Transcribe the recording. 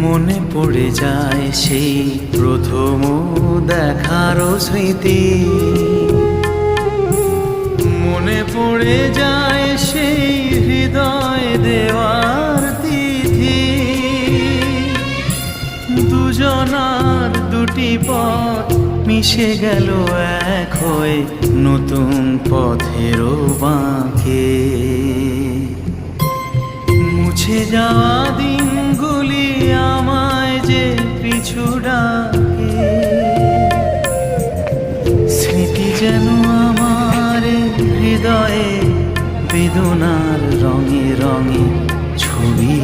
মনে পড়ে যায় সেই প্রথম দেখার স্মৃতি, মনে পড়ে যায় সেই হৃদয় দেওয়ার তিথি। দুজনার দুটি পথ মিশে গেল এক হয়ে নতুন পথেরও বাঁকে। মুছে যাওয়া দিনগুলি আমায় যে পিছু ডাকে, স্মৃতি যেন আমার হৃদয়ে বেদনার রঙে রঙে ছবি